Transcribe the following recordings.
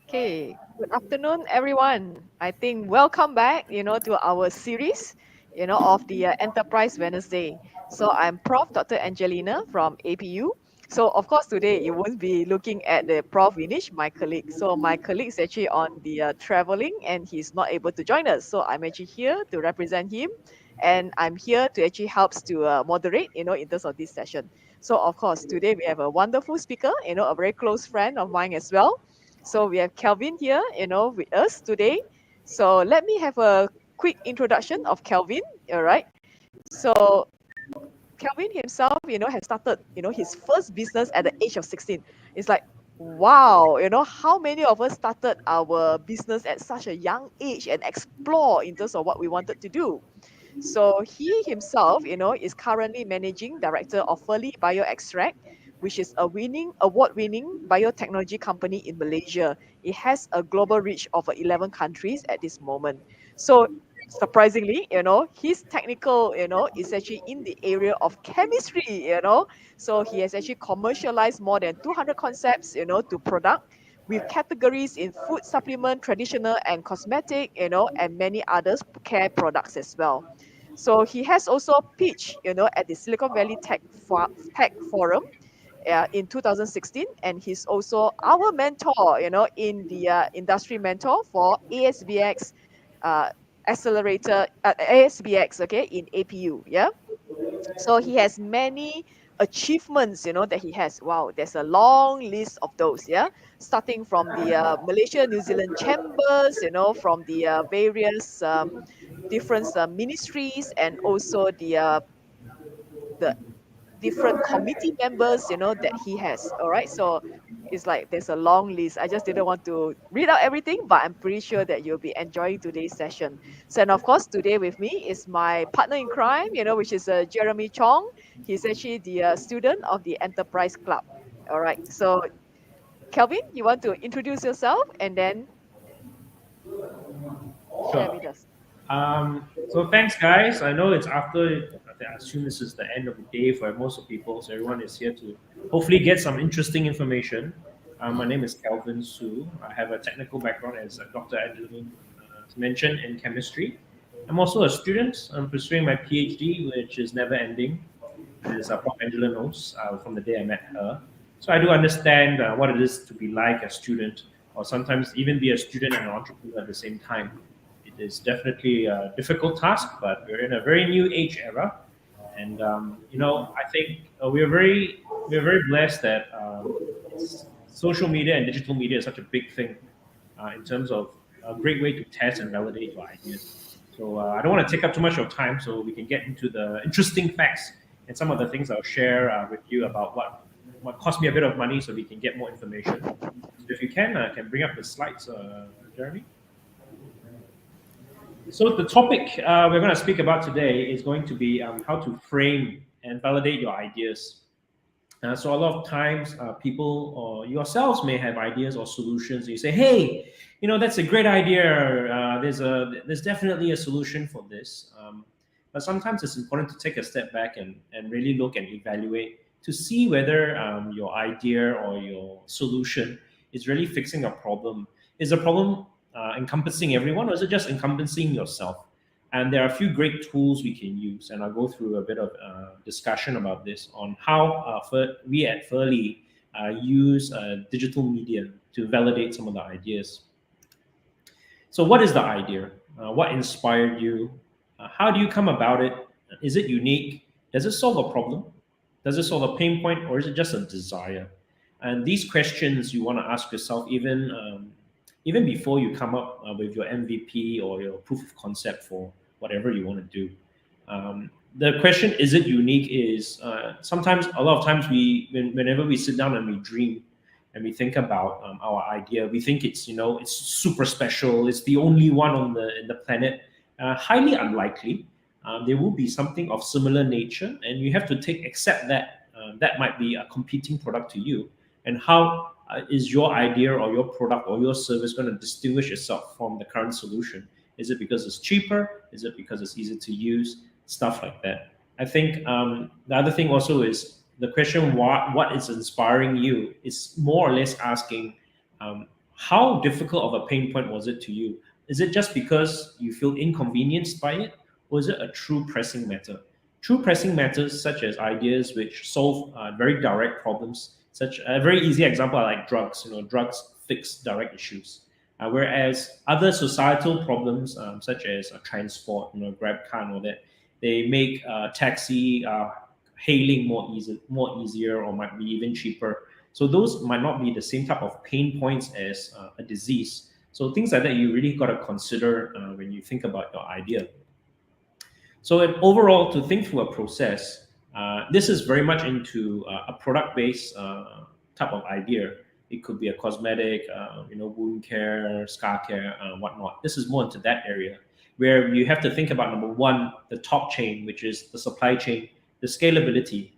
Okay, good afternoon, everyone. I think welcome back, to our series, of the Enterprise Wednesday. So I'm Prof. Dr. Angelina from APU. So of course today you won't be looking at the Prof. Vinish, my colleague. So my colleague is actually on the traveling and he's not able to join us. So I'm actually here to represent him, and I'm here to actually helps to moderate, in terms of this session. So of course today we have a wonderful speaker, a very close friend of mine as well. So we have Kelvin here, with us today. So let me have a quick introduction of Kelvin. All right. So Kelvin himself, has started, his first business at the age of 16. It's like, wow, how many of us started our business at such a young age and explore in terms of what we wanted to do? So he himself, is currently managing director of Furly Bioextract, which is a award-winning biotechnology company in Malaysia. It has a global reach of 11 countries at this moment. So surprisingly, his technical, is actually in the area of chemistry. So he has actually commercialized more than 200 concepts, to product with categories in food supplement, traditional and cosmetic, and many others care products as well. So he has also pitched, at the Silicon Valley Tech Forum in 2016, and he's also our mentor, in the industry mentor for ASBX uh, accelerator, ASBX, okay, in APU. Yeah. So he has many achievements, that he has. Wow, there's a long list of those. Yeah, starting from the Malaysia New Zealand chambers, from the various different ministries, and also the different committee members, that he has. All right. So it's like there's a long list. I just didn't want to read out everything, but I'm pretty sure that you'll be enjoying today's session. So, and of course, today with me is my partner in crime, which is Jeremy Chong. He's actually the student of the Enterprise Club. All right. So, Kelvin, you want to introduce yourself and then share Sure. with us? So thanks, guys. I know it's after. I assume this is the end of the day for most of people, so everyone is here to hopefully get some interesting information. My name is Calvin Su. I have a technical background, as Dr. Angeline mentioned, in chemistry. I'm also a student. I'm pursuing my PhD, which is never ending, as Prof. Angela knows from the day I met her. So I do understand what it is to be like a student, or sometimes even be a student and an entrepreneur at the same time. It is definitely a difficult task, but we're in a very new age era, and I think we are very blessed that social media and digital media is such a big thing in terms of a great way to test and validate your ideas. So I don't want to take up too much of time, so we can get into the interesting facts and some of the things I'll share with you about what cost me a bit of money, so we can get more information. So if you can bring up the slides, Jeremy. So the topic we're going to speak about today is going to be how to frame and validate your ideas. So a lot of times, people or yourselves may have ideas or solutions. And you say, "Hey, that's a great idea. There's definitely a solution for this." But sometimes it's important to take a step back and really look and evaluate to see whether your idea or your solution is really fixing a problem. Is a problem encompassing everyone, or is it just encompassing yourself? And there are a few great tools we can use, and I'll go through a bit of discussion about this on how we at Furly use digital media to validate some of the ideas. So, what is the idea? What inspired you? How do you come about it? Is it unique? Does it solve a problem? Does it solve a pain point, or is it just a desire? And these questions you want to ask yourself even before you come up with your MVP or your proof of concept for whatever you want to do. The question, is it unique, is sometimes, a lot of times, whenever we sit down and we dream and we think about our idea, we think it's super special. It's the only one on the planet. Highly unlikely. There will be something of similar nature, and you have to accept that that might be a competing product to you. And how is your idea or your product or your service going to distinguish itself from the current solution? Is it because it's cheaper? Is it because it's easy to use? Stuff like that. I think the other thing also is the question what is inspiring you is more or less asking, how difficult of a pain point was it to you? Is it just because you feel inconvenienced by it, or is it a true pressing matter? True pressing matters, such as ideas which solve very direct problems, such a very easy example are like drugs. Drugs fix direct issues. Whereas other societal problems, such as transport, grab car and all that, they make taxi hailing more easier, or might be even cheaper. So those might not be the same type of pain points as a disease. So things like that you really got to consider when you think about your idea. So overall, to think through a process, this is very much into a product-based type of idea. It could be a cosmetic, wound care, scar care, whatnot. This is more into that area where you have to think about number one, the top chain, which is the supply chain, the scalability.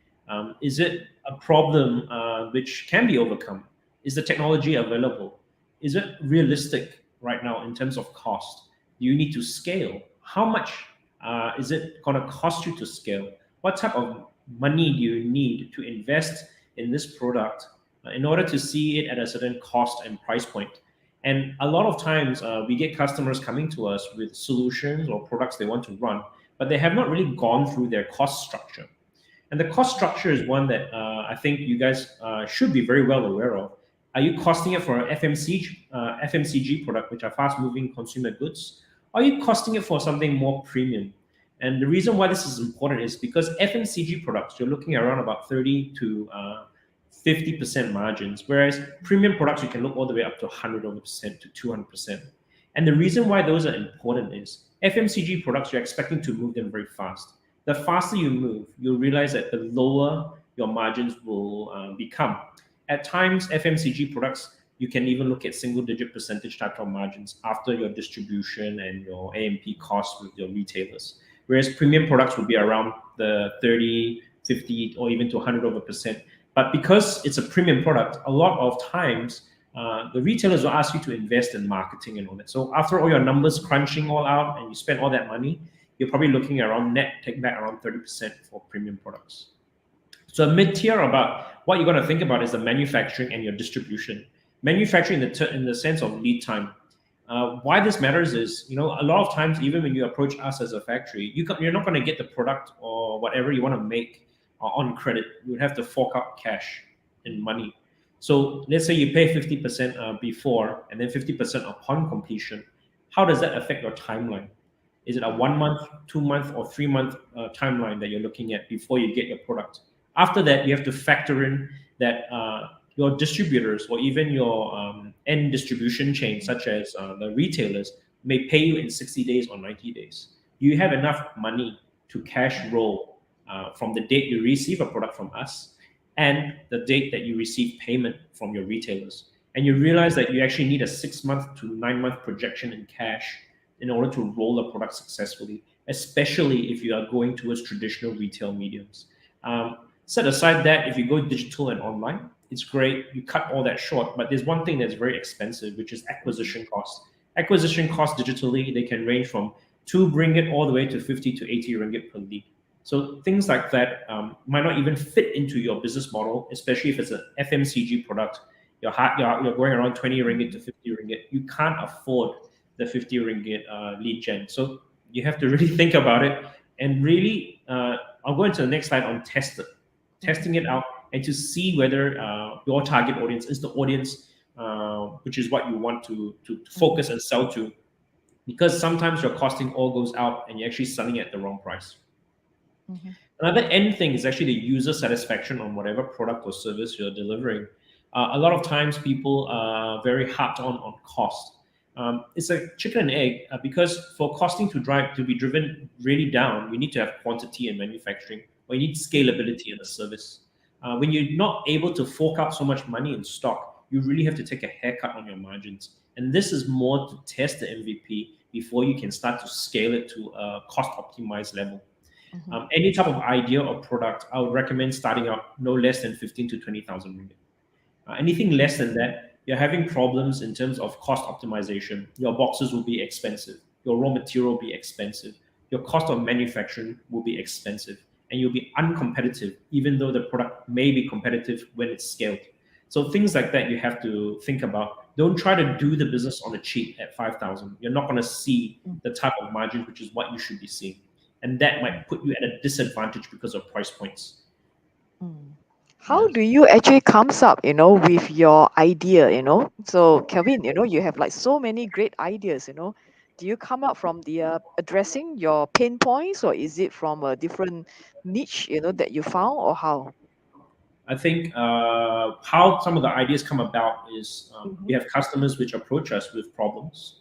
Is it a problem which can be overcome? Is the technology available? Is it realistic right now in terms of cost? Do you need to scale? How much is it going to cost you to scale? What type of money do you need to invest in this product in order to see it at a certain cost and price point? And a lot of times we get customers coming to us with solutions or products they want to run, but they have not really gone through their cost structure. And the cost structure is one that I think you guys should be very well aware of. Are you costing it for an FMCG product, which are fast moving consumer goods? Are you costing it for something more premium? And the reason why this is important is because FMCG products, you're looking around about 30 to 50% margins, whereas premium products, you can look all the way up to 100% to 200%. And the reason why those are important is FMCG products, you're expecting to move them very fast. The faster you move, you'll realize that the lower your margins will become. At times, FMCG products, you can even look at single digit percentage type of margins after your distribution and your A&P costs with your retailers. Whereas premium products would be around the 30, 50, or even to 100 over percent. But because it's a premium product, a lot of times the retailers will ask you to invest in marketing and all that. So after all your numbers crunching all out and you spend all that money, you're probably looking around net take back around 30% for premium products. So a mid-tier about what you're going to think about is the manufacturing and your distribution. Manufacturing in the sense of lead time. Why this matters is, a lot of times, even when you approach us as a factory, you're not going to get the product or whatever you want to make on credit. You would have to fork out cash in money. So let's say you pay 50% before and then 50% upon completion. How does that affect your timeline? Is it a 1 month, 2 month, or 3 month timeline that you're looking at before you get your product? After that, you have to factor in that your distributors or even your end distribution chain, such as the retailers, may pay you in 60 days or 90 days. You have enough money to cash roll from the date you receive a product from us and the date that you receive payment from your retailers. And you realize that you actually need a 6 month to 9 month projection in cash in order to roll the product successfully, especially if you are going towards traditional retail mediums. Set aside that if you go digital and online, it's great. You cut all that short, but there's one thing that's very expensive, which is acquisition costs. Acquisition costs digitally, they can range from 2 ringgit all the way to 50 to 80 ringgit per lead. So things like that might not even fit into your business model, especially if it's an FMCG product. You're going around 20 ringgit to 50 ringgit. You can't afford the 50 ringgit lead gen. So you have to really think about it. And really, I'll go into the next slide on testing it out, and to see whether your target audience is the audience which is what you want to focus and sell to. Because sometimes your costing all goes out and you're actually selling at the wrong price. Mm-hmm. Another end thing is actually the user satisfaction on whatever product or service you're delivering. A lot of times people are very hard on cost. It's a chicken and egg because for costing to be driven really down, we need to have quantity in manufacturing, or you need scalability in the service. When you're not able to fork out so much money in stock, you really have to take a haircut on your margins. And this is more to test the MVP before you can start to scale it to a cost optimized level. Mm-hmm. Any type of idea or product, I would recommend starting out no less than 15 to 20,000 ringgit. Anything less than that, you're having problems in terms of cost optimization. Your boxes will be expensive. Your raw material will be expensive. Your cost of manufacturing will be expensive. and you'll be uncompetitive, even though the product may be competitive when it's scaled. So things like that you have to think about. Don't try to do the business on the cheap at 5,000. You're not going to see the type of margins, which is what you should be seeing. And that might put you at a disadvantage because of price points. Mm. How Yes. do you actually comes up, with your idea? So Kelvin, you have like so many great ideas. Do you come up from the addressing your pain points, or is it from a different niche, that you found, or how? I think how some of the ideas come about is we Mm-hmm. have customers which approach us with problems,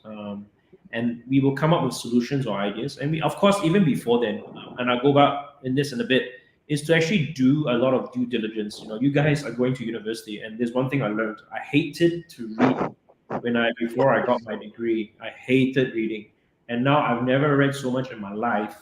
and we will come up with solutions or ideas. And we, of course, even before then, and I'll go back in this in a bit, is to actually do a lot of due diligence. You guys are going to university, and there's one thing I learned: I hated to read when I before I got my degree. I hated reading, and now I've never read so much in my life.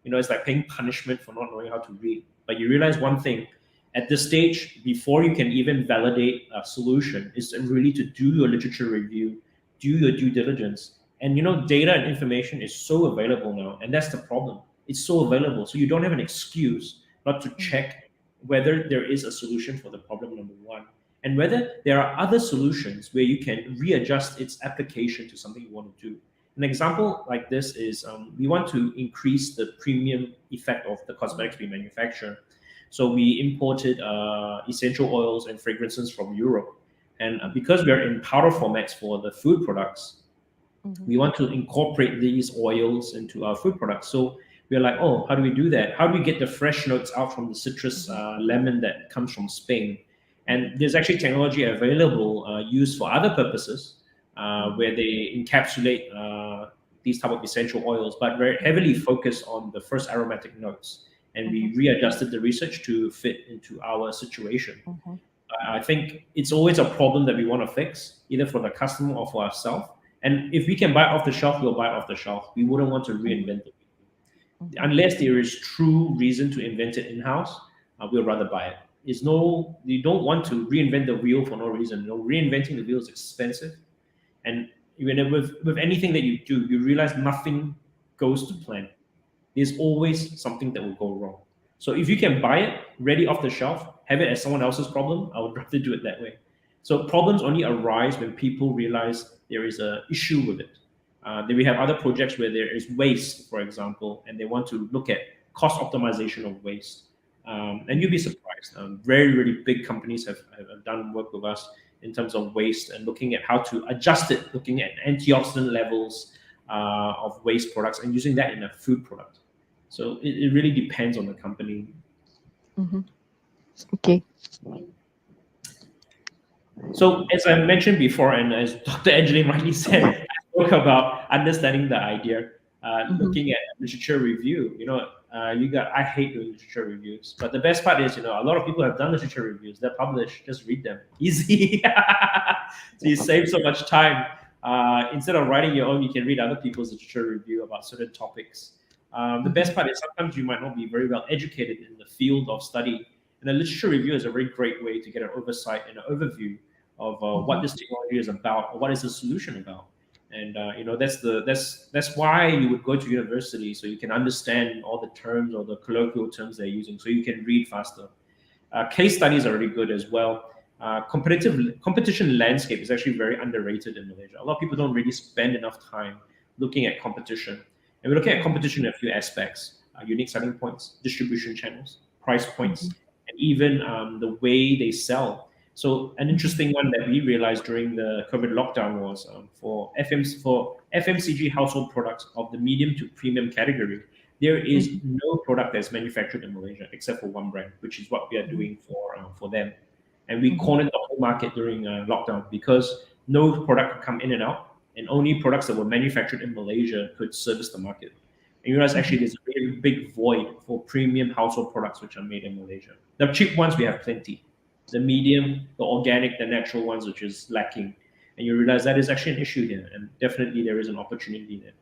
It's like paying punishment for not knowing how to read. But you realize one thing at this stage, before you can even validate a solution, is really to do your literature review, do your due diligence. And data and information is so available now, and that's the problem. It's so available, so you don't have an excuse not to Mm. check whether there is a solution for the problem, number one, and whether there are other solutions where you can readjust its application to something you want to do. An example like this is we want to increase the premium effect of the cosmetics we manufacture. So we imported essential oils and fragrances from Europe. And because we're in powder formats for the food products, Mhm. we want to incorporate these oils into our food products. So we're like, oh, how do we do that? How do we get the fresh notes out from the citrus Mhm. lemon that comes from Spain? And there's actually technology available used for other purposes Mhm. where they encapsulate these type of essential oils, but very heavily focused on the first aromatic notes. And Mhm. we readjusted the research to fit into our situation. Mhm. I think it's always a problem that we want to fix, either for the customer or for ourselves. And if we can buy it off the shelf, we'll buy it off the shelf. We wouldn't want to Mhm. reinvent it. Mhm. Unless there is true reason to invent it in-house, we'll rather buy it. It's no, you don't want to reinvent the wheel for no reason. Reinventing the wheel is expensive. And with anything that you do, you realize nothing goes to plan. There's always something that will go wrong. So if you can buy it ready off the shelf, have it as someone else's problem, I would rather do it that way. So problems only arise when people realize there is an issue with it. Then we have other projects where there is waste, for example, and they want to look at cost optimization of waste. And you'd be surprised. Very, really big companies have done work with us in terms of waste and looking at how to adjust it, looking at antioxidant levels of waste products and using that in a food product. So it really depends on the company. Mhm. Okay. So as I mentioned before, and as Dr. Angeline rightly said, I spoke about understanding the idea, Mhm. looking at literature review. I hate doing literature reviews, but the best part is, a lot of people have done literature reviews. They're published. Just read them. Easy. So you save so much time. Instead of writing your own, you can read other people's literature review about certain topics. The Mhm. best part is sometimes you might not be very well educated in the field of study, and a literature review is a very great way to get an oversight and an overview of what Mhm. this technology is about or what is the solution about. And that's why you would go to university, so you can understand all the terms or the colloquial terms they're using, so you can read faster. Case studies are really good as well. Competitive competition landscape is actually very underrated in Malaysia. A lot of people don't really spend enough time looking at competition. And we're looking at Mhm. competition in a few aspects: unique selling points, distribution channels, price points, Mhm. and even the way they sell. So an Mhm. interesting one that we realized during the COVID lockdown was for FMCG household products of the medium to premium category, there is Mhm. no product that's manufactured in Malaysia except for one brand, which is what we are Mhm. doing for them. And we Mhm. cornered the whole market during lockdown because no product could come in and out, and only products that were manufactured in Malaysia could service the market. And you realize Mhm. actually there's a very big void for premium household products which are made in Malaysia. The cheap ones we have plenty, the medium, the organic, the natural ones which is lacking. And you realize that is actually an issue here, and definitely there is an opportunity there.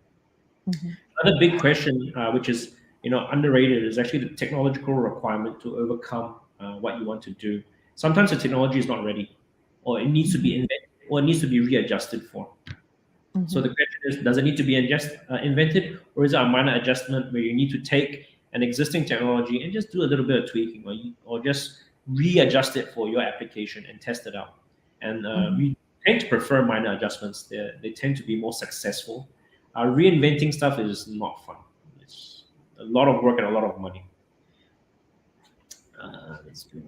Mhm. Another big question, which is underrated, is actually the technological requirement to overcome what you want to do. Sometimes the technology is not ready, or it needs to Mhm. be invented, or it needs to be readjusted for. So Mhm. the question is, does it need to be invented, or is it a minor adjustment where you need to take an existing technology and just do a little bit of tweaking, or just readjust it for your application and test it out. And Mhm. we tend to prefer minor adjustments. They tend to be more successful. Reinventing stuff is not fun. It's a lot of work and a lot of money. Let's do.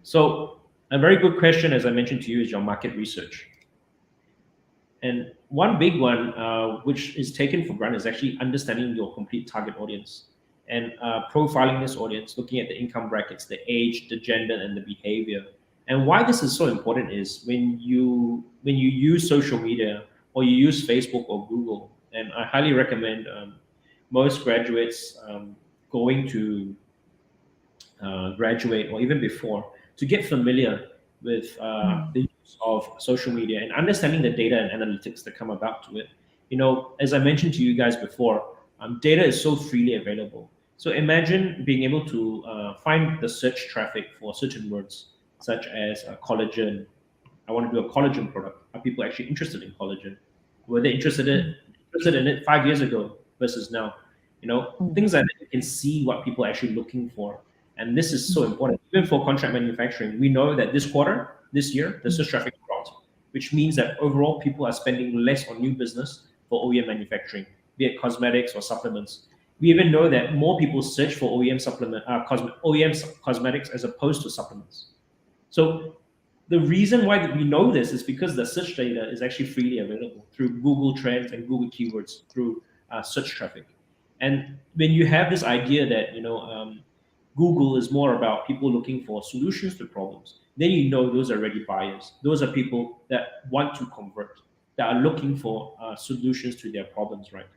So a very good question, as I mentioned to you, is your market research. And one big one, which is taken for granted, is actually understanding your complete target audience and profiling this audience, looking at the income brackets, the age, the gender, and the behavior. And why this is so important is when you use social media or you use Facebook or Google, and I highly recommend most graduates going to graduate or even before to get familiar with Mm. the use of social media and understanding the data and analytics that come about to it. As I mentioned to you guys before, data is so freely available. So imagine being able to find the search traffic for certain words, such as collagen. I want to do a collagen product. Are people actually interested in collagen? Were they interested in it 5 years ago versus now? Mm. Things like that, you can see what people are actually looking for. And this is so Mm. important. Even for contract manufacturing, we know that this year, the Mm. search traffic dropped, which means that overall people are spending less on new business for OEM manufacturing, be it cosmetics or supplements. We even know that more people search for OEM cosmetics as opposed to supplements. So the reason why we know this is because the search data is actually freely available through Google Trends and Google Keywords through search traffic. And when you have this idea that Google is more about people looking for solutions to problems, then you know those are ready buyers. Those are people that want to convert, that are looking for solutions to their problems, right?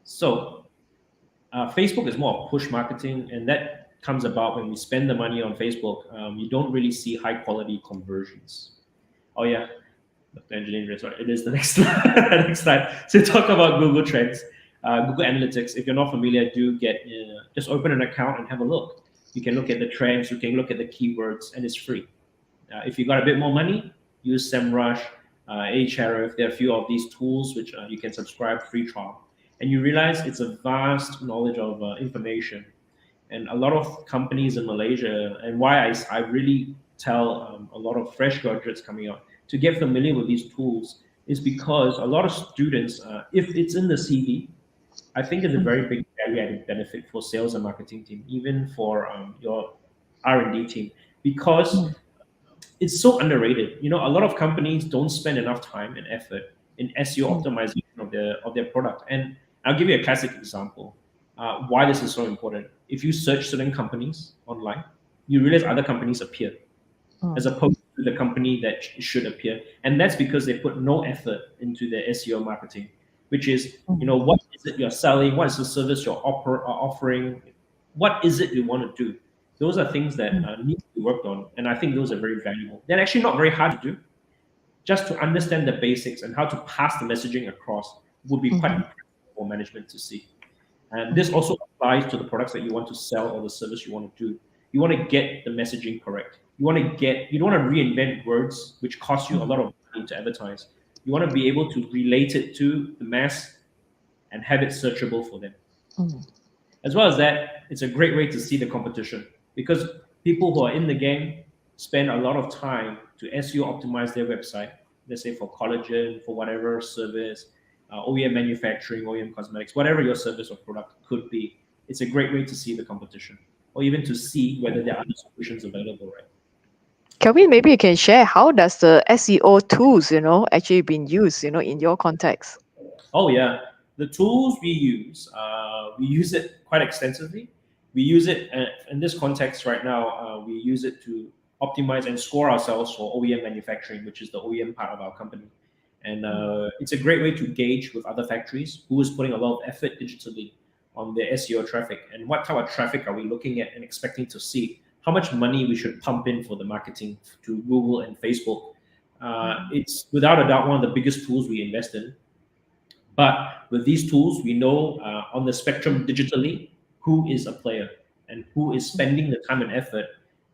So Facebook is more of push marketing, and that comes about when we spend the money on Facebook. You don't really see high quality conversions. Oh yeah, Dr. Engineering, sorry, it is the next slide. Next slide. So talk about Google Trends, Google Analytics. If you're not familiar, do get just open an account and have a look. You can look at the trends, you can look at the keywords, and it's free. If you got a bit more money, use SEMrush, Ahrefs. There are a few of these tools which you can subscribe free trial, and you realize it's a vast knowledge of information. And a lot of companies in Malaysia, and why I really tell a lot of fresh graduates coming out to get familiar with these tools is because a lot of students, if it's in the CV, I think it's a Mm. very big value-added benefit for sales and marketing team, even for your R&D team, because Mm. it's so underrated. A lot of companies don't spend enough time and effort in SEO Mm. optimization of their product. And I'll give you a classic example why this is so important. If you search certain companies online, you realize other companies appear as Mm. opposed to the company that should appear, and that's because they put no effort into their SEO marketing, which is Mm. what is it you're selling, what is the service you're offering, what is it you want to do. Those are things that Mm. need to be worked on, and I think those are very valuable. They're actually not very hard to do. Just to understand the basics and how to pass the messaging across would be quite Mhm. impressive for management to see. And this Mm. also applies to the products that you want to sell or the service you want to do. You want to get the messaging correct. You don't want to reinvent words which cost you a Mm. lot of money to advertise. You want to be able to relate it to the mass and have it searchable for them. Mm. As well as that, it's a great way to see the competition because people who are in the game spend a lot of time to SEO optimize their website, let's say for collagen, for whatever service, OEM manufacturing, OEM cosmetics, whatever your service or product could be. It's a great way to see the competition or even to see whether there are other solutions available, right? Kelvin, maybe you can share how does the SEO tools, actually being used, in your context? Oh yeah, the tools we use it quite extensively. We use it in this context right now. We use it to optimize and score ourselves for OEM manufacturing, which is the OEM part of our company. And Mm. it's a great way to gauge with other factories who is putting a lot of effort digitally on their SEO traffic and what type of traffic are we looking at and expecting to see. How much money we should pump in for the marketing to Google and Facebook. Mm. It's without a doubt one of the biggest tools we invest in, but with these tools, we know on the spectrum digitally who is a player and who is spending the time and effort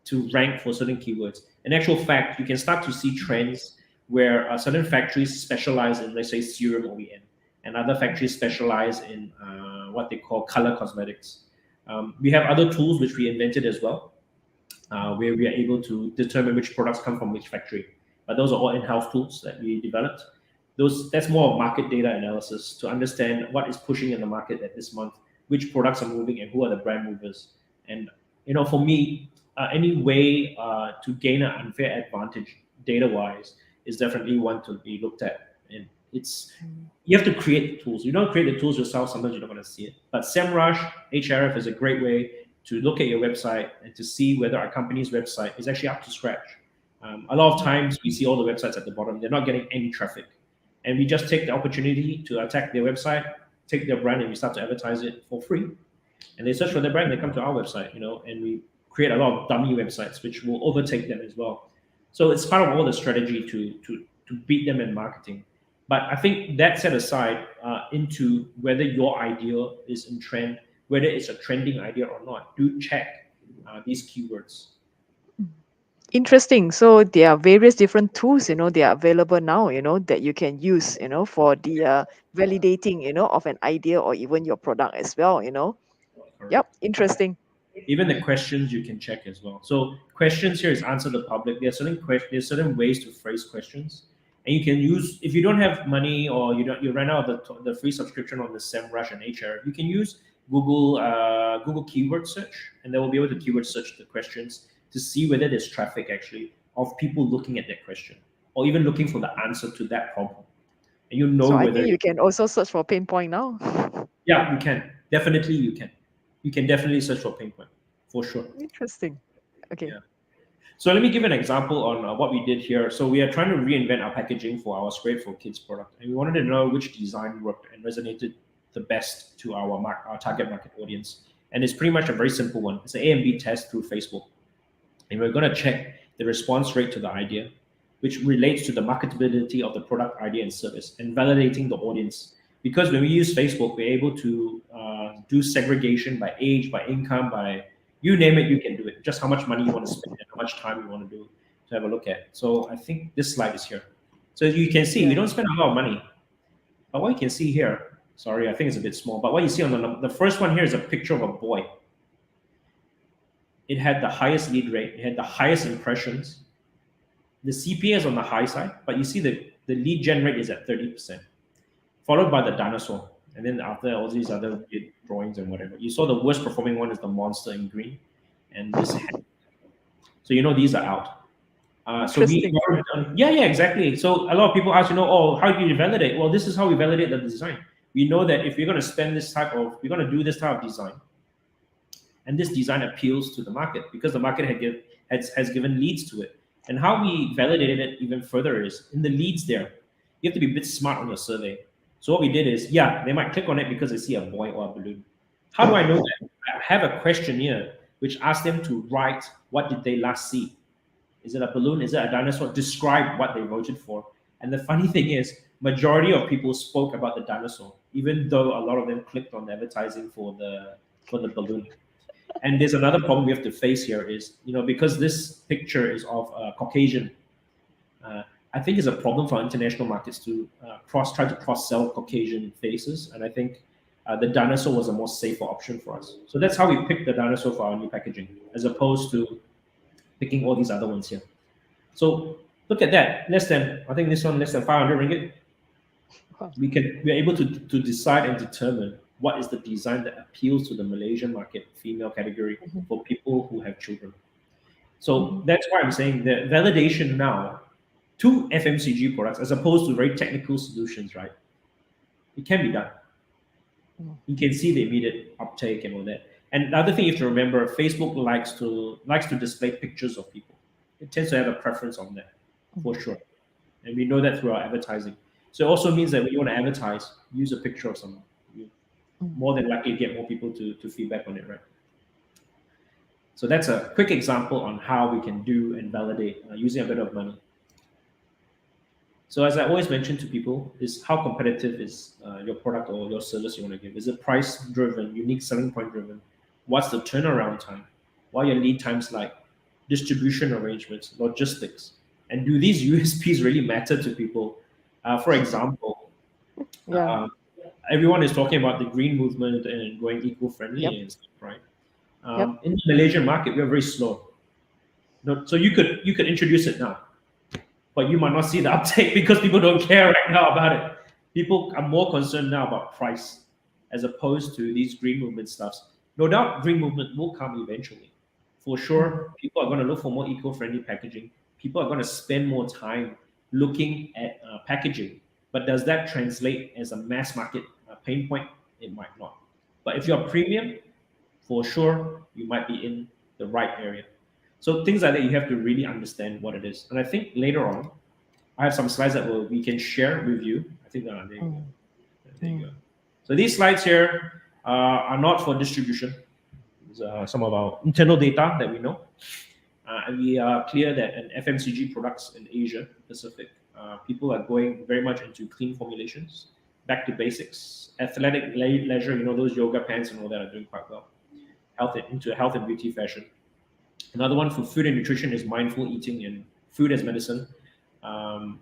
to rank for certain keywords. In actual fact, you can start to see trends where certain factories specialize in, let's say, serum OEM, and other factories specialize in what they call color cosmetics. We have other tools which we invented as well, where we are able to determine which products come from which factory. But those are all in-house tools that we developed. That's more of market data analysis to understand what is pushing in the market at this month, which products are moving, and who are the brand movers. And for me, any way to gain an unfair advantage data-wise is definitely one to be looked at. And it's Mm. you have to create the tools. You don't create the tools yourself, sometimes you're not going to see it. But SEMrush, HRF is a great way to look at your website and to see whether a company's website is actually up to scratch. A lot of Mm. times we see all the websites at the bottom, they're not getting any traffic. And we just take the opportunity to attack their website, take their brand, and we start to advertise it for free. And they search for their brand, they come to our website, and we create a lot of dummy websites which will overtake them as well. So it's part of all the strategy to beat them in marketing. But I think that set aside into whether your idea is in trend, whether it's a trending idea or not, do check these keywords. Interesting. So there are various different tools, they are available now, that you can use, for the validating, of an idea or even your product as well. Yep, Correct. interesting. Even the questions you can check as well. So questions here is answer the public. There's certain ways to phrase questions, and you can use if you don't have money or you ran out of the free subscription on the SEMrush and HR. You can use Google keyword search, and they will be able to keyword search the questions to see whether there's traffic actually of people looking at that question or even looking for the answer to that problem, and you know So I whether think you can also search for pain point now. yeah you can definitely you can definitely search for pain point for sure. Interesting. Okay. Yeah. So let me give an example on what we did here. So we are trying to reinvent our packaging for our Spray for Kids product, and we wanted to know which design worked and resonated the best to our target market audience. And it's pretty much a very simple one. It's an A/B test through Facebook, and we're going to check the response rate to the idea, which relates to the marketability of the product idea and service, and validating the audience. Because when we use Facebook, we're able to do segregation by age, by income, by you name it, you can do it. Just how much money you want to spend and how much time you want to do to have a look at. So I think this slide is here. So you can see we Yeah. don't spend a lot of money, but what you can see here, sorry, I think it's a bit small, but what you see on the first one here is a picture of a boy. It had the highest lead rate, it had the highest impressions. The CPA is on the high side, but you see the lead gen rate is at 30%, followed by the dinosaur. And then after all these other weird drawings and whatever, you saw the worst performing one is the monster in green and this hand. So these are out. So Interesting. yeah, exactly. So a lot of people ask, oh, how do you validate? Well, this is how we validate the design. We know that if we're going to we're going to do this type of design, and this design appeals to the market because the market has given leads to it. And how we validated it even further is in the leads there, you have to be a bit smart on your survey. So what we did is, yeah, they might click on it because they see a boy or a balloon. How do I know that? I have a questionnaire which asks them to write what did they last see. Is it a balloon? Is it a dinosaur? Describe what they voted for. And the funny thing is, majority of people spoke about the dinosaur, even though a lot of them clicked on advertising for the balloon. And there's another problem we have to face here is, because this picture is of Caucasian, I think it's a problem for international markets to try to cross sell Caucasian faces. And I think the dinosaur was a more safer option for us. So that's how we picked the dinosaur for our new packaging, as opposed to picking all these other ones here. So look at that, I think this one less than 500 ringgit. Wow. We're able to decide and determine what is the design that appeals to the Malaysian market female category Mhm. for people who have children. So Mhm. that's why I'm saying that validation now to FMCG products as opposed to very technical solutions, right? It can be done. Mm. You can see the immediate uptake and all that. And the other thing you have to remember, Facebook likes to display pictures of people. It tends to have a preference on that, for Mhm. sure. And we know that through our advertising. So it also means that when you want to advertise, use a picture of someone. You Mm. more than likely get more people to feedback on it, right? So that's a quick example on how we can do and validate using a bit of money. So as I always mention to people, is how competitive is your product or your service you want to give? Is it price driven, unique selling point driven? What's the turnaround time? What are your lead times like? Distribution arrangements, logistics, and do these USPs really matter to people? For example, Yeah. uh, everyone is talking about the green movement and going eco-friendly Yep. and stuff, right? Yep. In the Malaysian market, we are very slow. No, so you could introduce it now, but you might not see the uptake because people don't care right now about it. People are more concerned now about price as opposed to these green movement stuffs. No doubt, green movement will come eventually. For Mhm. sure, people are going to look for more eco-friendly packaging. People are going to spend more time looking at packaging. But does that translate as a mass market pain point? It might not. But if you're premium, for sure, you might be in the right area. So things like that, you have to really understand what it is. And I think later on, I have some slides that we can share with you. I think there you go. Mm. There you go. Mm. So these slides here are not for distribution. These are some of our internal data that we know. And we are clear that in FMCG products in Asia Pacific, people are going very much into clean formulations, back to basics, athletic leisure. Those yoga pants and all that are doing quite well. Into health and beauty fashion. Another one for food and nutrition is mindful eating and food as medicine.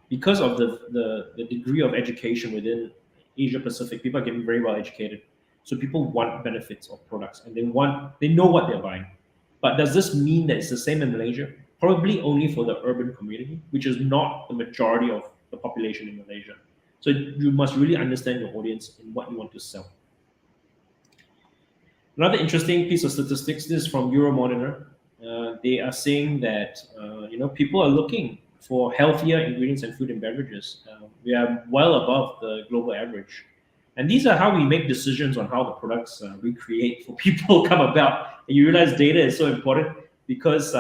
Because of the degree of education within Asia Pacific, people are getting very well educated. So people want benefits of products and they know what they're buying. But does this mean that it's the same in Malaysia? Probably only for the urban community, which is not the majority of the population in Malaysia. So you must really understand your audience and what you want to sell. Another interesting piece of statistics. This is from Euromonitor. They are saying that people are looking for healthier ingredients in food and beverages. We are well above the global average, and these are how we make decisions on how the products we create for people come about. And you realize data is so important because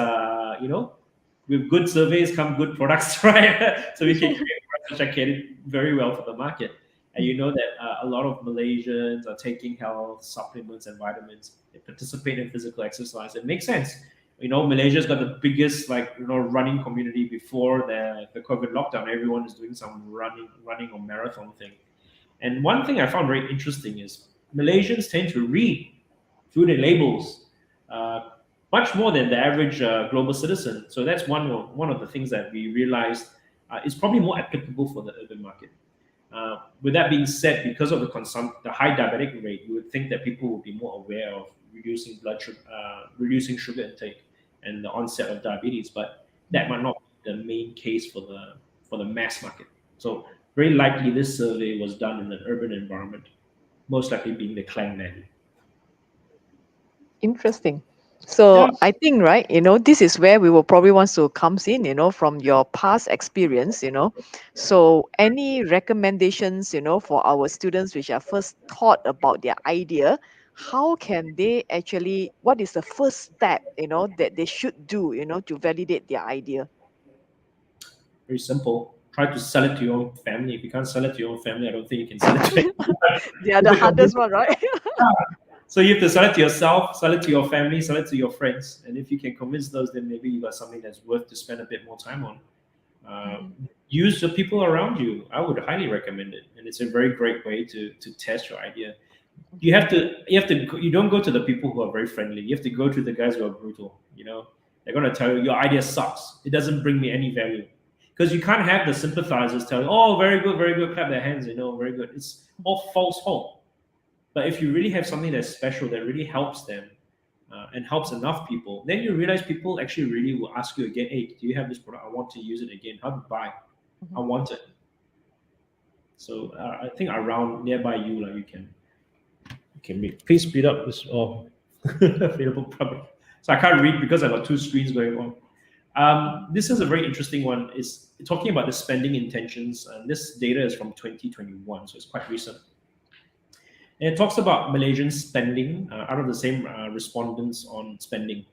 with good surveys come good products, right? So we can create products which are catered very well for the market. And you know that a lot of Malaysians are taking health supplements and vitamins. They participate in physical exercise. It makes sense. Malaysia's got the biggest running community before the COVID lockdown. Everyone is doing some running or marathon thing. And one thing I found very interesting is Malaysians tend to read food and labels much more than the average global citizen. So that's one of the things that we realized is probably more applicable for the urban market. With that being said, because of the high diabetic rate, you would think that people would be more aware of reducing reducing sugar intake and the onset of diabetes, but that might not be the main case for the mass market. So very likely this survey was done in an urban environment, most likely being the Klang Valley. Interesting. Yeah, So I think, right, this is where we will probably want to comes in, from your past experience, So any recommendations, for our students which are first thought about their idea, how can they actually, what is the first step, that they should do, to validate their idea? very simple. Try to sell it to your own family. If you can't sell it to your own family, I don't think you can sell it to anyone. They are It's the a complete- hardest one, right? So you have to sell it to yourself, sell it to your family, sell it to your friends, and if you can convince those, then maybe you got something that's worth to spend a bit more time on. Uh, Mhm. Use the people around you. I would highly recommend it, and it's a very great way to test your idea. You don't go to the people who are very friendly. You have to go to the guys who are brutal. They're gonna tell you your idea sucks. It doesn't bring me any value. Because you can't have the sympathizers tell you, oh, very good, clap their hands, very good. It's all false hope. But if you really have something that's special that really helps them and helps enough people, then you realize people actually really will ask you again, hey, do you have this product? I want to use it again. How to buy? I Mhm. want it. So I think around nearby you, like you can read. Please speed up this available product. So I can't read because I got two screens going on. This is a very interesting one. It's talking about the spending intentions, and this data is from 2021, so it's quite recent. And it talks about Malaysian spending out of the same respondents on spending.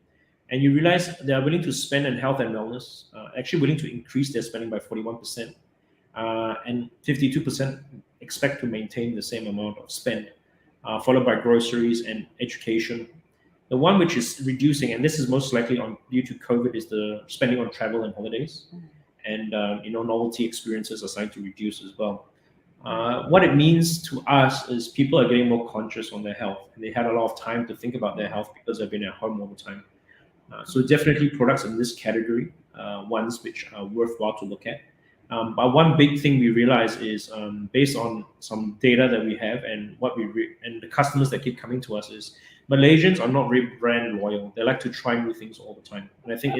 And you realize they are willing to spend on health and wellness, actually willing to increase their spending by 41%, and 52% expect to maintain the same amount of spend, followed by groceries and education. The one which is reducing, and this is most likely due to COVID, is the spending on travel and holidays, and novelty experiences are starting to reduce as well. What it means to us is people are getting more conscious on their health, and they had a lot of time to think about their health because they've been at home all the time. So definitely products in this category, ones which are worthwhile to look at. But one big thing we realize is based on some data that we have and and the customers that keep coming to us is Malaysians are not very brand loyal. They like to try new things all the time, and I think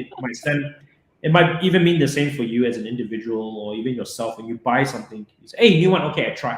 it might even mean the same for you as an individual or even yourself. When you buy something, you say, "Hey, new one, okay, I try.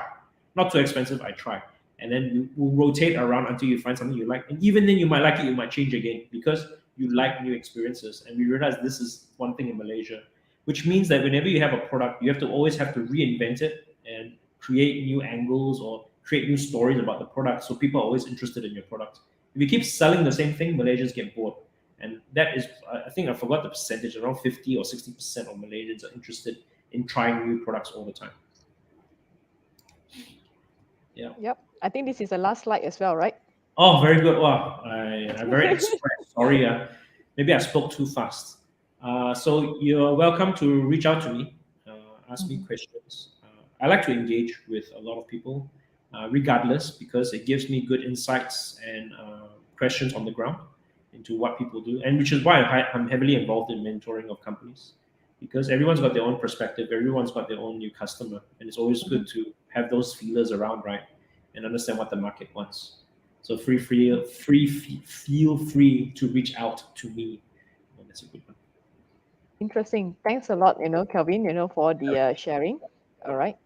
Not too expensive, I try." And then you will rotate around until you find something you like, and even then you might like it, you might change again because you like new experiences. And we realize this is one thing in Malaysia, which means that whenever you have a product, you have to always have to reinvent it and create new angles or create new stories about the product, so people are always interested in your product. If you keep selling the same thing, Malaysians get bored. And that is, I think I forgot the percentage, around 50 or 60% of Malaysians are interested in trying new products all the time. Yeah. Yep. I think this is the last slide as well, right? Oh, very good. Wow. I'm very expressed. Sorry. Maybe I spoke too fast. So you're welcome to reach out to me, ask me Mhm. questions. I like to engage with a lot of people, regardless, because it gives me good insights and questions on the ground into what people do, and which is why I'm heavily involved in mentoring of companies, because everyone's got their own perspective, everyone's got their own new customer, and it's always Mhm. good to have those feelers around, right, and understand what the market wants. So feel free to reach out to me. Oh, that's a good one. Interesting. Thanks a lot, Kelvin, for the sharing. All right.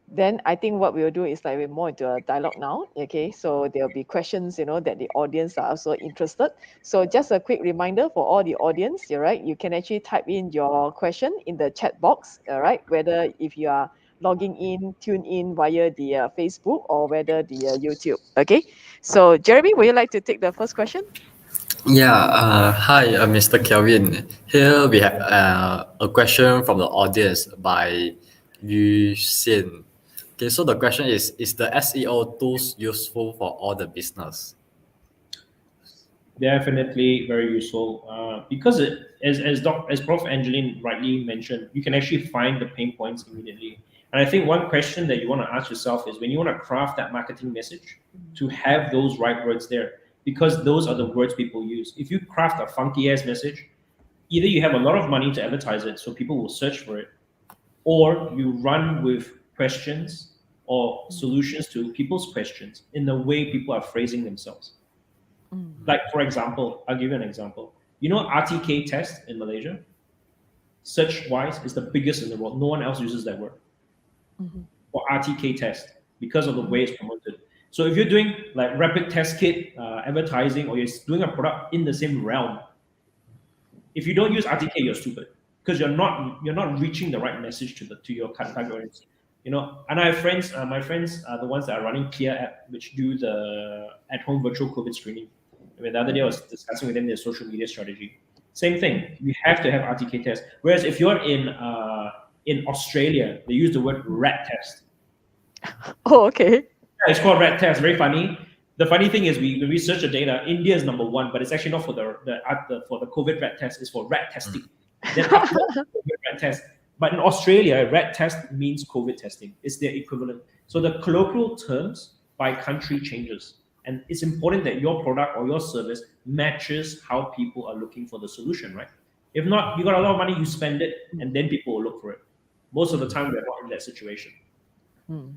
Then I think what we'll do is like we're more into a dialogue now. Okay. So there'll be questions, that the audience are also interested. So just a quick reminder for all the audience, all right, you can actually type in your question in the chat box, all right, whether if you are logging in, tune in via the Facebook or whether the YouTube. Okay. So Jeremy, would you like to take the first question? Yeah, hi, Mr. Kelvin. Here we have a question from the audience by Yu Xian. Okay, so the question is the SEO tools useful for all the business? Definitely very useful, because as Prof. Angeline rightly mentioned, you can actually find the pain points immediately. And I think one question that you want to ask yourself is when you want to craft that marketing message, to have those right words there, because those are the words people use. If you craft a funky ass message, either you have a lot of money to advertise it, so people will search for it, or you run with questions or solutions to people's questions in the way people are phrasing themselves. Mm. Like, for example, I'll give you an example. You know, RTK test in Malaysia, search wise, is the biggest in the world. No one else uses that word Mhm. for RTK test because of the Mhm. way it's promoted. So if you're doing like rapid test kit advertising, or you're doing a product in the same realm, if you don't use RTK, you're stupid because you're not reaching the right message to your target audience. You know, and I have friends. My friends are the ones that are running Clear app, which do the at-home virtual COVID screening. I mean, the other day I was discussing with them their social media strategy. Same thing. You have to have RTK test. Whereas if you're in Australia, they use the word rat test. Oh, okay. Yeah, it's called rat test. Very funny. The funny thing is, we research the data. India is number one, but it's actually not for the COVID rat test. It's for rat testing. Then after that, COVID rat test. But in Australia, rat test means COVID testing. It's their equivalent. So the colloquial terms by country changes, and it's important that your product or your service matches how people are looking for the solution, right? If not, you got a lot of money, you spend it, and then people will look for it. Most of the time, we're not in that situation. Hmm.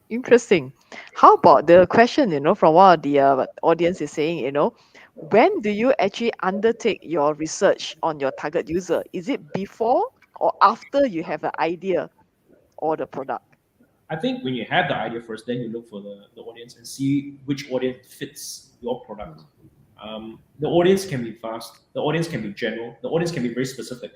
Interesting. How about the question, from one of the audience is saying, when do you actually undertake your research on your target user? Is it before or after you have an idea or the product? I think when you have the idea first, then you look for the audience and see which audience fits your product. Mm. The audience can be vast, the audience can be general, the audience can be very specific.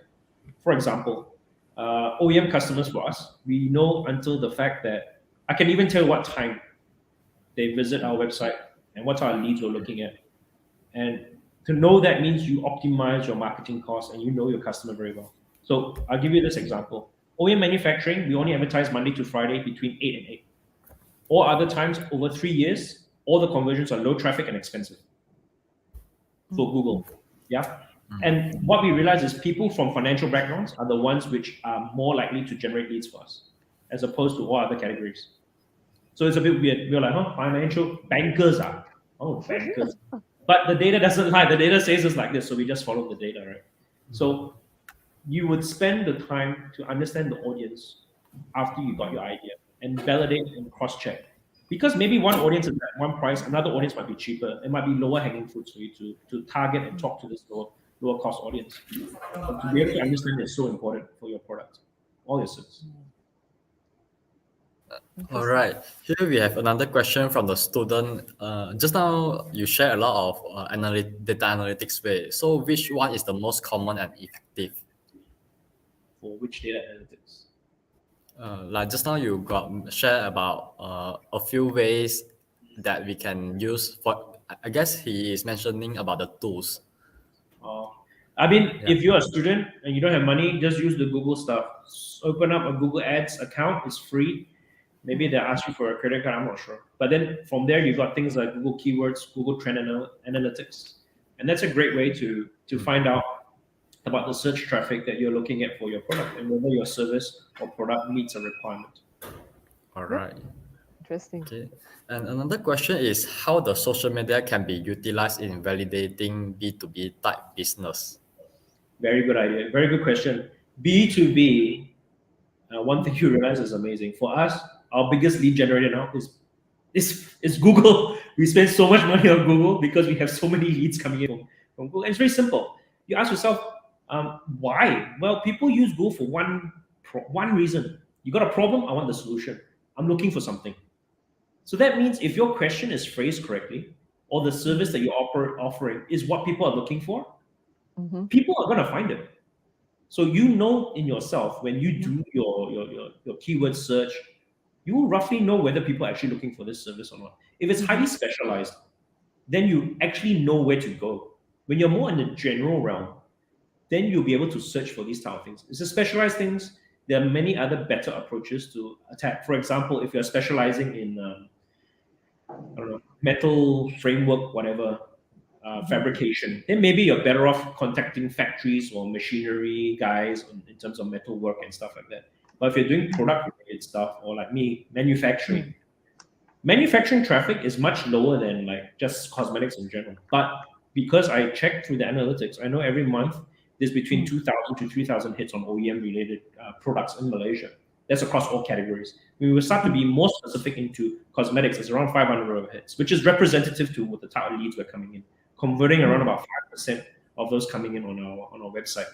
For example, OEM customers for us, we know until the fact that I can even tell what time they visit our website and what our leads we're looking at. And to know that means you optimize your marketing costs and you know your customer very well. So I'll give you this example. OEM manufacturing, we only advertise Monday to Friday between 8 and 8. Or other times over 3 years, all the conversions are low traffic and expensive for Mm. Google. Yeah. And what we realize is people from financial backgrounds are the ones which are more likely to generate leads for us, as opposed to all other categories. So it's a bit weird. We're like, huh, financial bankers are. Oh, bankers. But the data doesn't lie. The data says it's like this. So we just follow the data, right? So you would spend the time to understand the audience after you got your idea and validate and cross check. Because maybe one audience is at one price, another audience might be cheaper. It might be lower hanging fruits for you to target and talk to this lower cost audience. But to be able to understand is so important for your product, all your service. All right. Here we have another question from the student. Just now you share a lot of data analytics way. So which one is the most common and effective? For which data analytics? Like just now you got share about a few ways that we can use for. I guess he is mentioning about the tools. I mean, if you're a student and you don't have money, just use the Google stuff. Open up a Google Ads account. It's free. Maybe they'll ask you for a credit card. I'm not sure. But then from there, you got things like Google Keywords, Google Trend Analytics, and that's a great way to find out about the search traffic that you're looking at for your product and whether your service or product meets a requirement. All right. Interesting. Okay. And another question is how the social media can be utilized in validating B2B type business. Very good idea. Very good question. B2B, one thing you realize is amazing. For us, our biggest lead generator now is Google. We spend so much money on Google because we have so many leads coming in from Google. And it's very simple. You ask yourself, why? Well, people use Google for one reason. You got a problem, I want the solution. I'm looking for something. So that means if your question is phrased correctly, or the service that you're offering is what people are looking for, people are going to find it. So you know in yourself when you do your keyword search, you will roughly know whether people are actually looking for this service or not. If it's highly specialized, then you actually know where to go. When you're more in the general realm, then you'll be able to search for these type of things. It's a specialized things. There are many other better approaches to attack. For example, if you're specializing in I don't know, metal framework, whatever, fabrication, then maybe you're better off contacting factories or machinery guys in terms of metal work and stuff like that. But if you're doing product related stuff or like me, manufacturing traffic is much lower than like just cosmetics in general. But because I checked through the analytics, I know every month there's between 2,000 to 3,000 hits on OEM related products in Malaysia. That's across all categories. We will start to be more specific into cosmetics. It's around 500 hits, which is representative to what the type of leads we're coming in, converting around about 5% of those coming in on our website.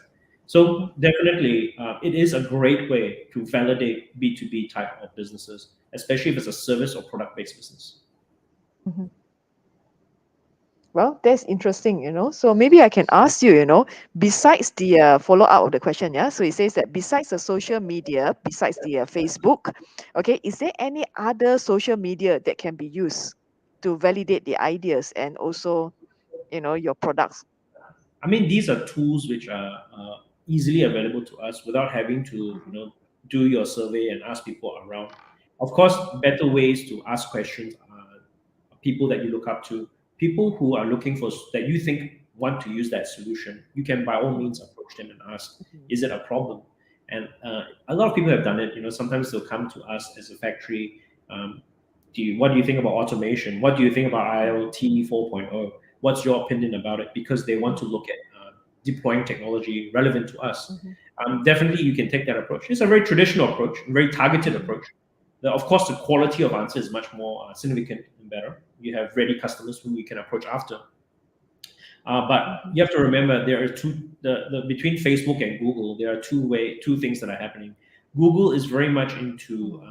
So definitely, it is a great way to validate B2B type of businesses, especially if it's a service or product-based business. Well, that's interesting, So maybe I can ask you, besides the follow-up of the question, yeah? So it says that besides the social media, besides the Facebook, okay, is there any other social media that can be used to validate the ideas and also, your products? I mean, these are tools which are easily available to us without having to, do your survey and ask people around. Of course, better ways to ask questions are people that you look up to, people who are looking for that you think want to use that solution. You can by all means approach them and ask, is it a problem? And a lot of people have done it. Sometimes they'll come to us as a factory. What do you think about automation? What do you think about IoT 4.0? What's your opinion about it? Because they want to look at deploying technology relevant to us. Definitely, you can take that approach. It's a very traditional approach, a very targeted approach. Of course, the quality of answer is much more significant and better. You have ready customers whom you can approach after. But you have to remember there are between Facebook and Google, there are two things that are happening. Google is very much into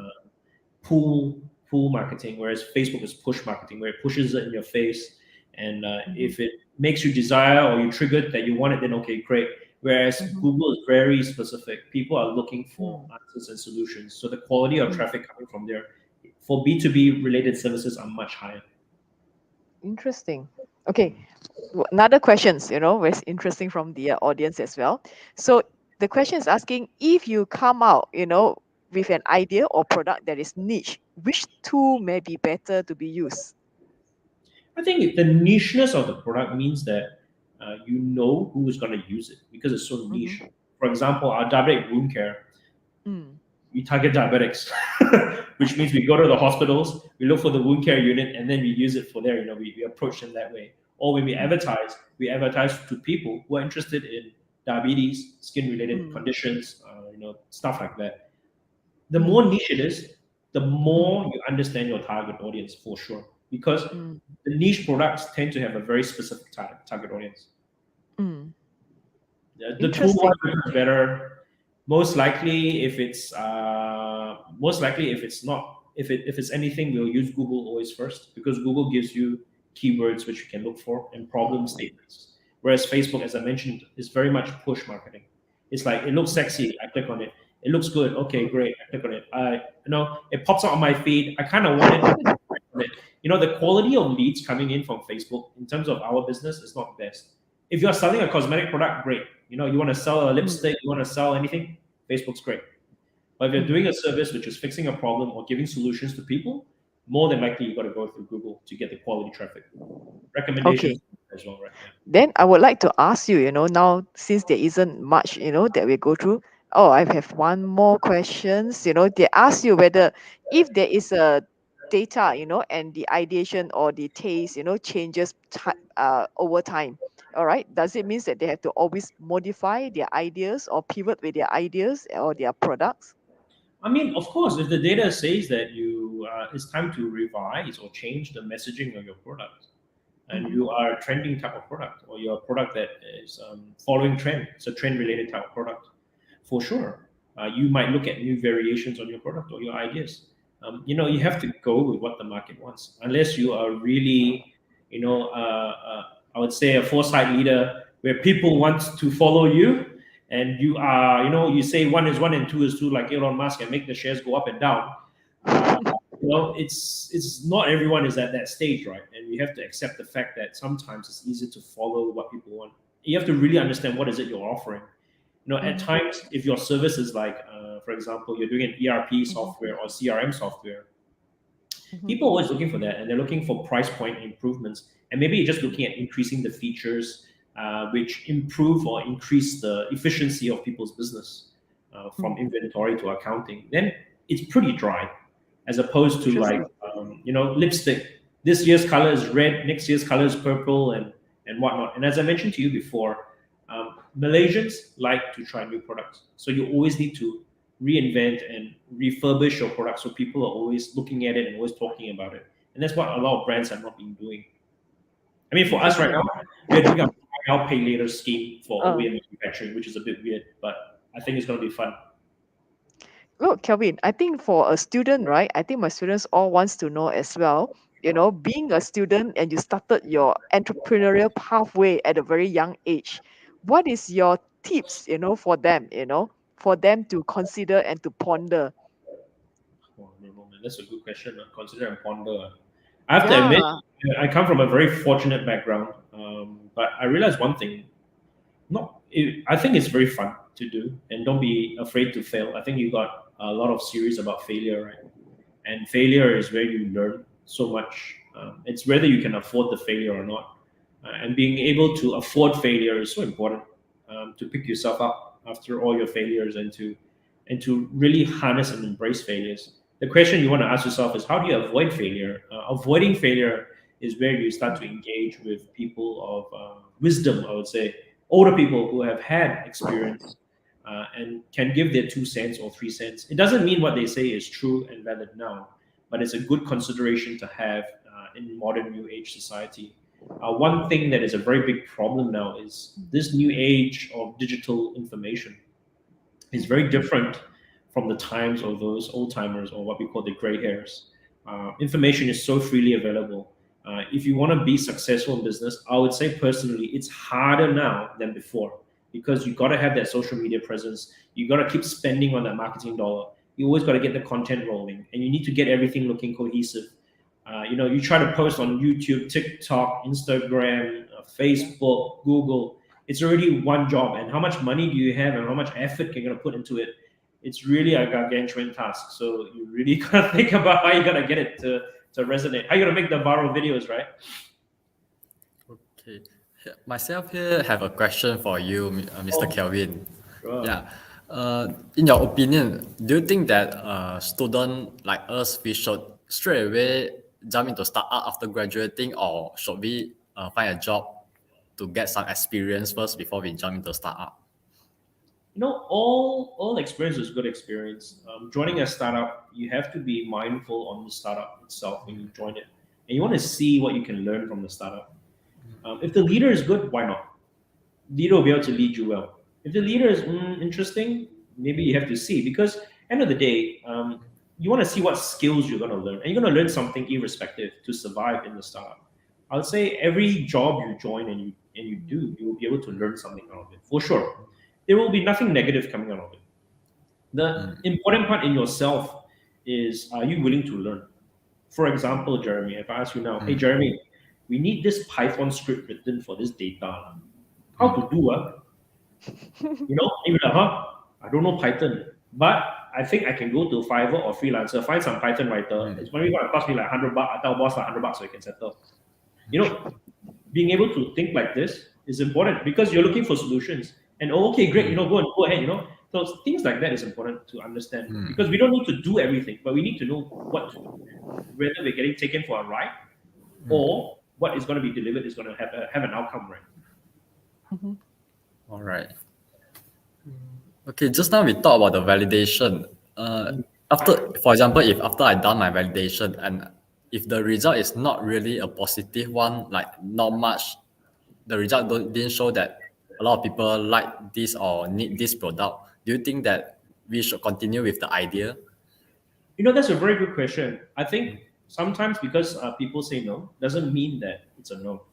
pull marketing, whereas Facebook is push marketing, where it pushes it in your face. And if it makes you desire or you triggered that you want it, then okay, great. Whereas Google is very specific. People are looking for answers and solutions. So the quality of traffic coming from there for B2B related services are much higher. Interesting. Okay, another questions, was interesting from the audience as well. So the question is asking, if you come out, with an idea or product that is niche, which tool may be better to be used? I think the nicheness of the product means that you know who is going to use it because it's so niche. For example, our diabetic wound care, we target diabetics, which means we go to the hospitals, we look for the wound care unit, and then we use it for there. We approach them that way. Or when we advertise to people who are interested in diabetes, skin-related conditions, stuff like that. The more niche it is, the more you understand your target audience, for sure. Because Mm. the niche products tend to have a very specific target audience. Mm. The tool Interesting. is better. Most likely, if it's not, if it's anything, we'll use Google always first, because Google gives you keywords which you can look for and problem statements. Whereas Facebook, as I mentioned, is very much push marketing. It's like, it looks sexy, I click on it. It looks good, okay, great, I click on it. It pops out on my feed. I kind of want it. The quality of leads coming in from Facebook in terms of our business is not the best. If you're selling a cosmetic product, great. You want to sell a lipstick, you want to sell anything, Facebook's great. But if you're doing a service which is fixing a problem or giving solutions to people, more than likely you got to go through Google to get the quality traffic. Okay. Recommendations as well, right? Yeah. Then I would like to ask you, now since there isn't much, that we go through. Oh, I have one more questions. They ask you whether if there is a data, and the ideation or the taste, changes over time. All right. Does it mean that they have to always modify their ideas or pivot with their ideas or their products? I mean, of course, if the data says that it's time to revise or change the messaging of your product, and Mm-hmm. you are a trending type of product, or you're a product that is following trend, it's a trend related type of product, for sure. You might look at new variations on your product or your ideas. You have to go with what the market wants, unless you are really, I would say, a foresight leader where people want to follow you, and you are, you say one is one and two is two, like Elon Musk, and make the shares go up and down. Uh, it's not everyone is at that stage, right? And we have to accept the fact that sometimes it's easy to follow what people want. You have to really understand what is it you're offering. At Mm-hmm. times, if your service is like, for example, you're doing an ERP software or CRM software, Mm-hmm. people are always looking for that, and they're looking for price point improvements, and maybe you're just looking at increasing the features which improve or increase the efficiency of people's business, from inventory to accounting. Then it's pretty dry, as opposed to like, Interesting. lipstick. This year's color is red, next year's color is purple, and whatnot. And as I mentioned to you before, Malaysians like to try new products, so you always need to reinvent and refurbish your product, so people are always looking at it and always talking about it. And that's what a lot of brands have not been doing. I mean, for us right Interesting. now, we're doing a buy now pay later scheme for Uh, OEM manufacturing, which is a bit weird, but I think it's going to be fun. Look, Kelvin, I think for a student, right? I think my students all wants to know as well. Being a student and you started your entrepreneurial pathway at a very young age, what is your tips, for them to consider and to ponder? Oh, no, no, man, that's a good question. Consider and ponder. I have to admit, Yeah. I come from a very fortunate background, but I realized one thing. I think it's very fun to do, and don't be afraid to fail. I think you got a lot of series about failure, right? And failure is where you learn so much. It's whether you can afford the failure or not, and being able to afford failure is so important, to pick yourself up after all your failures, and to really harness and embrace failures. The question you want to ask yourself is, how do you avoid failure? Avoiding failure is where you start to engage with people of wisdom, I would say, older people who have had experience, and can give their 2 cents or 3 cents. It doesn't mean what they say is true and valid now, but it's a good consideration to have in modern new age society. One thing that is a very big problem now is this new age of digital information is very different from the times of those old timers, or what we call the gray hairs. Information is so freely available. If you want to be successful in business, I would say personally, it's harder now than before, because you got to have that social media presence. You got to keep spending on that marketing dollar. You always got to get the content rolling, and you need to get everything looking cohesive. You try to post on YouTube, TikTok, Instagram, Facebook, Google. It's already one job, and how much money do you have, and how much effort you're going to put into it? It's really a gargantuan task. So you really got to think about how you're going to get it to resonate. How you going to make the viral videos, right? Okay. Myself here have a question for you, Mr. Oh, Kelvin. sure. Yeah. In your opinion, do you think that student like us, we should straight away jump into startup after graduating, or should we find a job to get some experience first before we jump into startup? all experience is good experience. Joining a startup, you have to be mindful on the startup itself when you join it, and you want to see what you can learn from the startup. If the leader is good, why not? Leader will be able to lead you well. If the leader is interesting, maybe you have to see, because end of the day, you want to see what skills you're going to learn, and you're going to learn something irrespective to survive in the startup. I would say every job you join and you do, you will be able to learn something out of it for sure. There will be nothing negative coming out of it. The important part in yourself is, are you willing to learn? For example, Jeremy, if I ask you now, hey Jeremy, we need this Python script written for this data. How to do you're like, I don't know Python, but I think I can go to Fiverr or Freelancer, find some Python writer. It's probably going to cost me like $100. I tell boss like $100 so I can settle. Being able to think like this is important because you're looking for solutions. And okay, great, go ahead, So things like that is important to understand because we don't need to do everything, but we need to know what to do. Whether we're getting taken for a ride or what is going to be delivered is going to have an outcome, right? All right. Okay, just now we talked about the validation. For example, if after I done my validation and if the result is not really a positive one, like not much, the result didn't show that a lot of people like this or need this product, do you think that we should continue with the idea? That's a very good question. I think sometimes because people say no, doesn't mean that it's a no.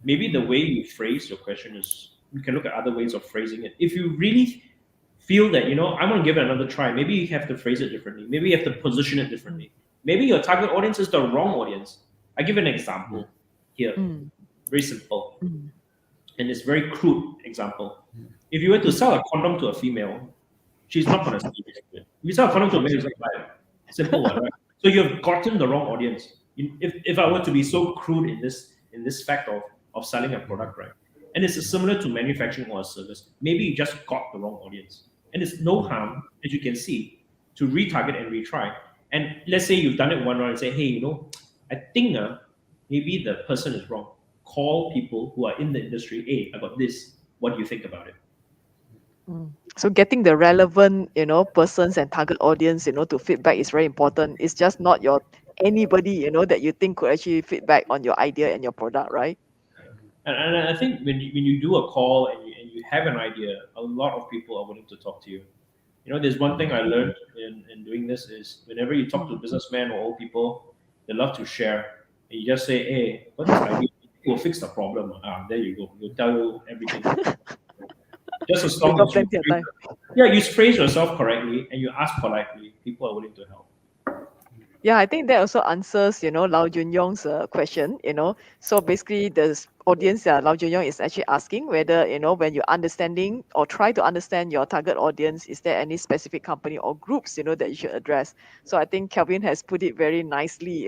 Maybe the way you phrase your question is, you can look at other ways of phrasing it. If you really feel that, I want to give it another try, maybe you have to phrase it differently. Maybe you have to position it differently. Maybe your target audience is the wrong audience. I give an example here, very simple. And it's very crude example. If you were to sell a condom to a female, she's not going to see it. If you sell a condom to a male, it's like simple one, right? So you've gotten the wrong audience. If I were to be so crude in this fact of selling a product, right? And it's similar to manufacturing or a service. Maybe you just got the wrong audience. And it's no harm, as you can see, to retarget and retry. And let's say you've done it one round and say, hey, I think maybe the person is wrong. Call people who are in the industry. Hey, I got this. What do you think about it? So getting the relevant, persons and target audience, to feedback is very important. It's just not anybody, that you think could actually feedback on your idea and your product, right? And I think when you do a call and you have an idea, a lot of people are willing to talk to you. There's one thing I learned in doing this is whenever you talk to businessmen or old people, they love to share. And you just say, hey, what's this idea? We'll fix the problem. There you go. We'll tell you everything. Just as long as you phrase yourself correctly and you ask politely, people are willing to help. Yeah, I think that also answers, Lau Junyong's question, So basically the audience, Lau Junyong is actually asking whether, when you're understanding or try to understand your target audience, is there any specific company or groups, that you should address? So I think Kelvin has put it very nicely,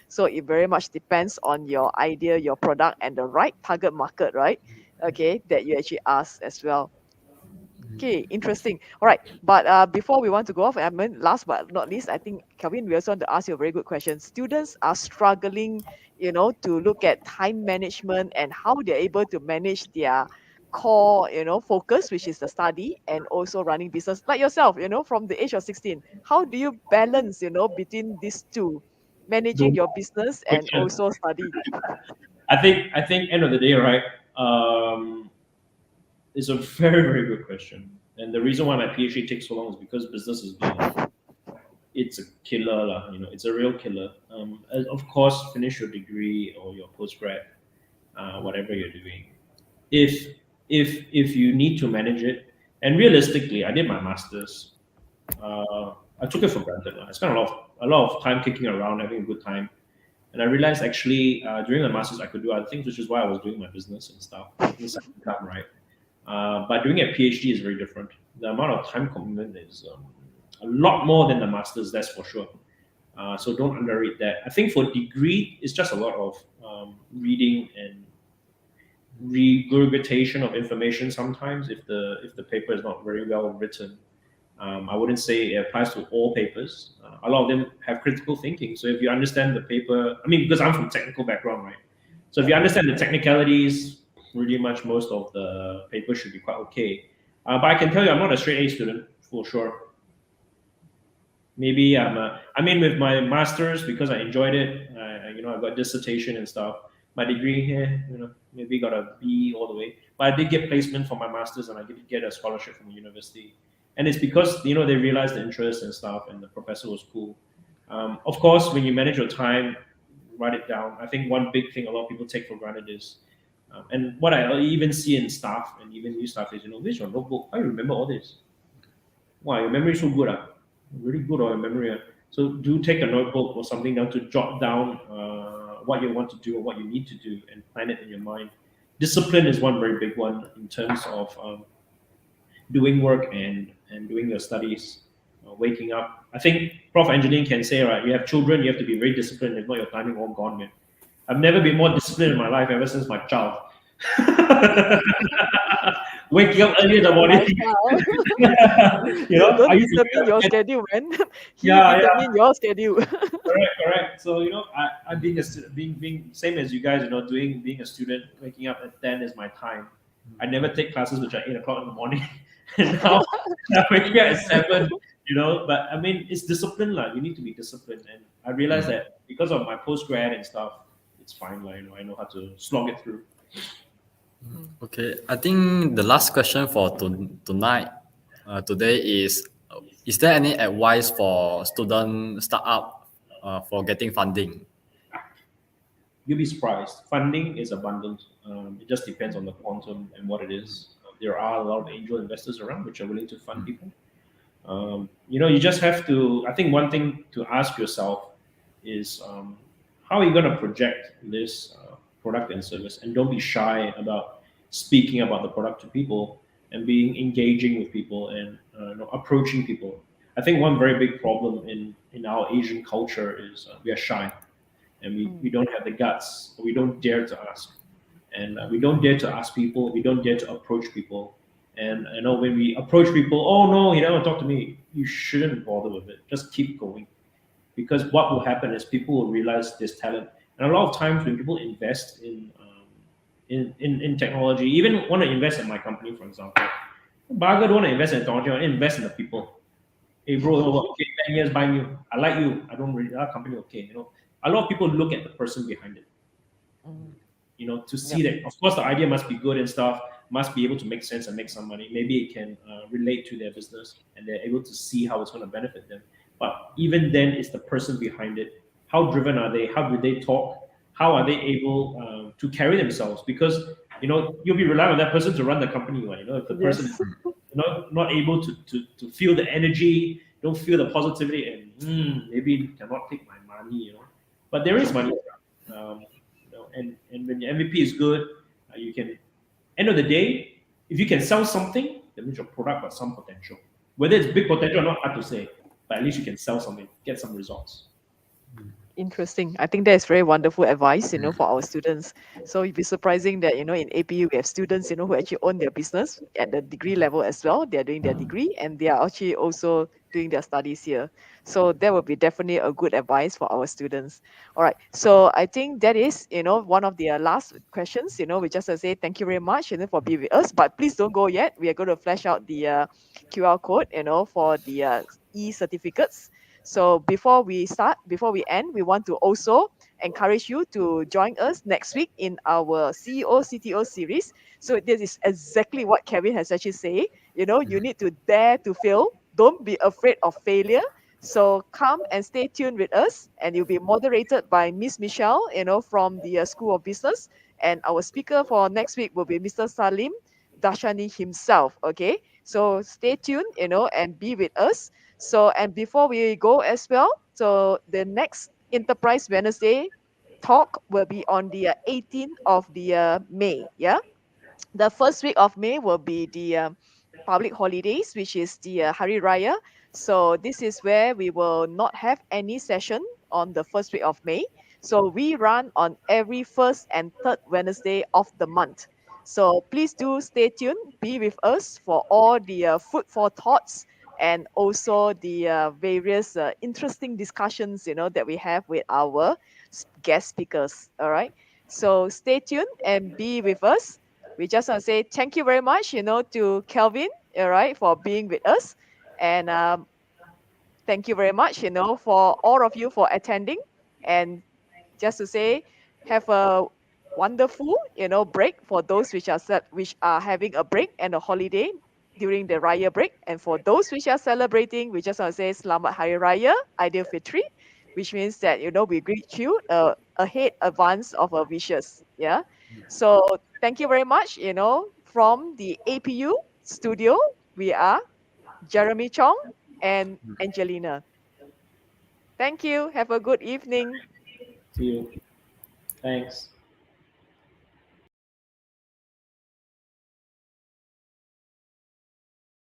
So it very much depends on your idea, your product and the right target market, right? Okay, that you actually ask as well. Okay, interesting. All right, but before we want to go off, last but not least, I think, Kelvin, we also want to ask you a very good question. Students are struggling, to look at time management and how they're able to manage their core, focus, which is the study, and also running business, like yourself, from the age of 16. How do you balance, between these two, managing your business and also study? I think end of the day, right? It's a very, very good question. And the reason why my PhD takes so long is because business is it's a killer, it's a real killer. Of course, finish your degree or your postgrad, whatever you're doing. If you need to manage it, and realistically, I did my master's. I took it for granted. I spent a lot of time kicking around, having a good time. And I realized actually during the master's I could do other things, which is why I was doing my business and stuff. Income, right? But doing a PhD is very different. The amount of time commitment is a lot more than the master's, that's for sure. So don't underrate that. I think for degree, it's just a lot of reading and regurgitation of information sometimes if the paper is not very well written. I wouldn't say it applies to all papers. A lot of them have critical thinking. So if you understand the paper, because I'm from technical background, right? So if you understand the technicalities, pretty much most of the paper should be quite okay. But I can tell you, I'm not a straight A student for sure. Maybe I mean, with my masters because I enjoyed it. I got dissertation and stuff. My degree here, maybe got a B all the way. But I did get placement for my masters, and I did get a scholarship from the university. And it's because they realized the interest and stuff, and the professor was cool. Of course, when you manage your time, write it down. I think one big thing a lot of people take for granted is, and what I even see in staff and even new staff is, where's your notebook? How you remember all this? Wow, your memory is so good, really good on your memory. So do take a notebook or something down to jot down what you want to do or what you need to do and plan it in your mind. Discipline is one very big one in terms of doing work and doing your studies, waking up. I think Prof. Angeline can say, right, you have children, you have to be very disciplined. If not, your timing all gone, man. I've never been more disciplined in my life ever since my child. Waking up early in the morning. Don't I used to determine your schedule, man. He Yeah, determine your schedule. correct. So I being being same as you guys, being a student, waking up at 10 is my time. I never take classes which are 8 o'clock in the morning, and now I'm waking up at 7. But I mean, it's discipline, like you need to be disciplined, and I realized that because of my post grad and stuff, it's fine, like I know how to slog it through. Okay, I think the last question for tonight, today is there any advice for student startup for getting funding? You'll be surprised. Funding is abundant. It just depends on the quantum and what it is. There are a lot of angel investors around which are willing to fund people. You just have to. I think one thing to ask yourself is how are you going to project this product and service, and don't be shy about speaking about the product to people and being engaging with people and approaching people. I think one very big problem in our Asian culture is we are shy and we don't have the guts, or we don't dare to ask, and we don't dare to ask people, we don't dare to approach people. And I know when we approach people, oh no, he never talk to me. You shouldn't bother with it. Just keep going, because what will happen is people will realize there's talent. And a lot of times when people invest in technology, even want to invest in my company, for example, Baga don't want to invest in technology, I want to invest in the people. Hey bro, okay, 10 years buying you. I like you. I don't really our company, okay. A lot of people look at the person behind it. To see that, of course, the idea must be good and stuff, must be able to make sense and make some money. Maybe it can relate to their business and they're able to see how it's going to benefit them. But even then, it's the person behind it. How driven are they? How do they talk? How are they able to carry themselves? Because you'll be relying on that person to run the company. Right? If the person is not able to feel the energy, don't feel the positivity, and maybe cannot take my money. But there is money. And when your MVP is good, you can. End of the day, if you can sell something, that means your product got some potential. Whether it's big potential or not, hard to say. But at least you can sell something, get some results. Interesting. I think that is very wonderful advice, for our students. So it'd be surprising that, in APU, we have students, who actually own their business at the degree level as well. They're doing their degree and they are actually also doing their studies here. So that would be definitely a good advice for our students. All right. So I think that is, one of the last questions, we just say thank you very much, for being with us, but please don't go yet. We are going to flash out the QR code, for the e-certificates. So before we end, we want to also encourage you to join us next week in our CEO CTO series. So this is exactly what Kevin has actually said. You need to dare to fail. Don't be afraid of failure. So come and stay tuned with us, and you'll be moderated by Miss Michelle, from the School of Business. And our speaker for next week will be Mr. Salim Dashani himself. Okay, so stay tuned, and be with us. So, and before we go as well, so the next Enterprise Wednesday talk will be on the 18th of the May. Yeah, the first week of May will be the public holidays, which is the Hari Raya. So this is where we will not have any session on the first week of May. So we run on every first and third Wednesday of the month. So please do stay tuned, be with us for all the food for thoughts and also the various interesting discussions, that we have with our guest speakers. All right. So stay tuned and be with us. We just want to say thank you very much, to Kelvin all right, for being with us. And thank you very much, for all of you for attending. And just to say, have a wonderful, break for those which are having a break and a holiday during the Raya break. And for those which are celebrating, we just want to say Selamat Hari Raya, Idul Fitri, which means that, we greet you ahead advance of our wishes. Yeah. So thank you very much, from the APU studio. We are Jeremy Chong and Angelina. Thank you. Have a good evening. See you. Thanks.